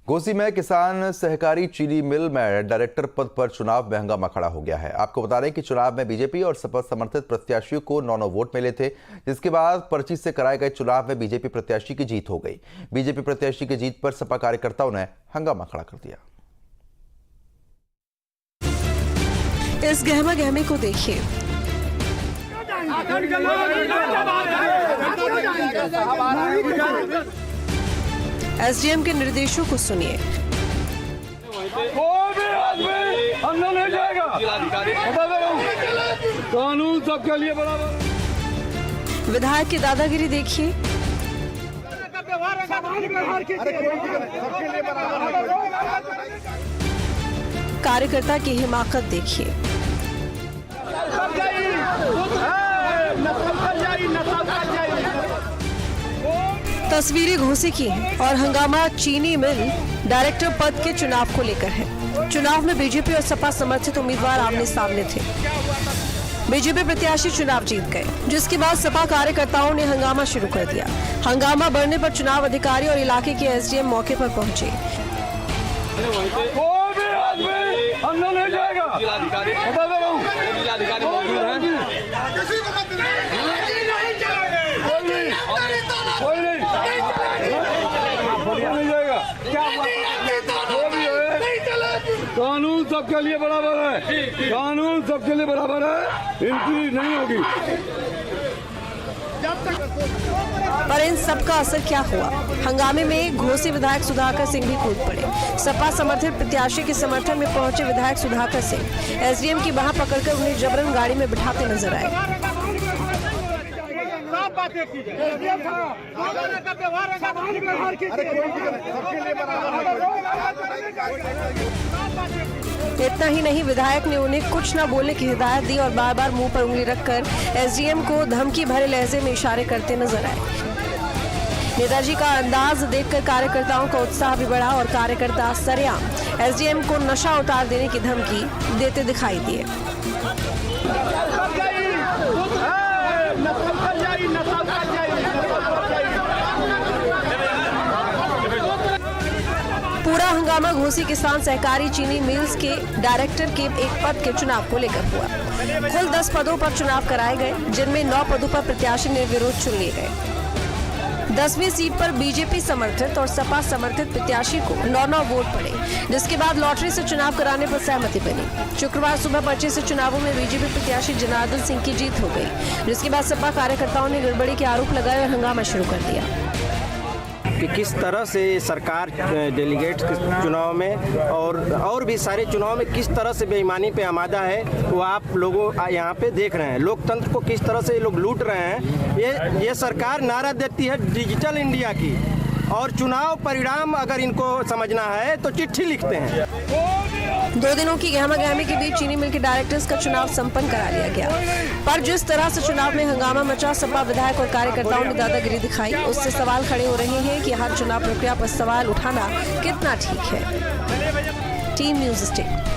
घोसी में किसान सहकारी चीनी मिल में डायरेक्टर पद पर चुनाव में हंगामा खड़ा हो गया है। आपको बता दें कि चुनाव में बीजेपी और सपा समर्थित प्रत्याशियों को 9-9 वोट मिले थे, जिसके बाद पर्ची से कराए गए चुनाव में बीजेपी प्रत्याशी की जीत हो गई। बीजेपी प्रत्याशी की जीत पर सपा कार्यकर्ताओं ने हंगामा खड़ा कर दिया। इस गहमा गहमे को देखिए। एसडीएम के निर्देशों को सुनिए। कोई भी आदमी अंदर नहीं जाएगा। कानून सबके लिए बराबर। विधायक की दादागिरी देखिए। कार्यकर्ता की हिमाकत देखिए। तस्वीरें घोसी की हैं और हंगामा चीनी मिल डायरेक्टर पद के चुनाव को लेकर है। चुनाव में बीजेपी और सपा समर्थित उम्मीदवार आमने सामने थे। बीजेपी प्रत्याशी चुनाव जीत गए, जिसके बाद सपा कार्यकर्ताओं ने हंगामा शुरू कर दिया। हंगामा बढ़ने पर चुनाव अधिकारी और इलाके के एसडीएम मौके पर पहुंचे। कोई भी आदमी अंदर नहीं जाएगा। कोई नहीं जाएगा। कानून सबके लिए बराबर है। कानून सबके लिए बराबर है। इनकी नहीं होगी। पर इन सबका असर क्या हुआ? हंगामे में घोसी विधायक सुधाकर सिंह भी कूद पड़े। सपा समर्थित प्रत्याशी के समर्थन में पहुंचे विधायक सुधाकर सिंह एसडीएम की बाह पकड़कर उन्हें जबरन गाड़ी में बिठाते नजर आए। इतना ही नहीं, विधायक ने उन्हें कुछ न बोलने की हिदायत दी और बार बार मुंह पर उंगली रखकर एसडीएम को धमकी भरे लहजे में इशारे करते नजर आए। नेताजी का अंदाज देखकर कार्यकर्ताओं का उत्साह भी बढ़ा और कार्यकर्ता सरेआम एसडीएम को नशा उतार देने की धमकी देते दिखाई दिए। पूरा हंगामा घोसी किसान सहकारी चीनी मिल्स के डायरेक्टर के एक पद के चुनाव को लेकर हुआ। कुल 10 पदों पर चुनाव कराए गए, जिनमें 9 पदों पर प्रत्याशी निर्विरोध चुन लिए गए। 10वीं सीट पर बीजेपी समर्थित और सपा समर्थित प्रत्याशी को 9-9 वोट पड़े, जिसके बाद लॉटरी से चुनाव कराने पर सहमति बनी। शुक्रवार सुबह पर्चे से चुनावों में बीजेपी प्रत्याशी जनार्दन सिंह की जीत हो गई, जिसके बाद सपा कार्यकर्ताओं ने गड़बड़ी के आरोप लगाए और हंगामा शुरू कर दिया कि किस तरह से सरकार डेलीगेट चुनाव में और भी सारे चुनाव में किस तरह से बेईमानी पे आमादा है, वो आप लोगों यहाँ पे देख रहे हैं। लोकतंत्र को किस तरह से ये लोग लूट रहे हैं। ये सरकार नारा देती है डिजिटल इंडिया की, और चुनाव परिणाम अगर इनको समझना है तो चिट्ठी लिखते हैं। 2 दिनों की गहमा गहमी के बीच चीनी मिल के डायरेक्टर्स का चुनाव संपन्न करा लिया गया। पर जिस तरह से चुनाव में हंगामा मचा, सपा विधायक और कार्यकर्ताओं ने दादागिरी दिखाई, उससे सवाल खड़े हो रहे हैं कि हर चुनाव प्रक्रिया पर सवाल उठाना कितना ठीक है। Team news state.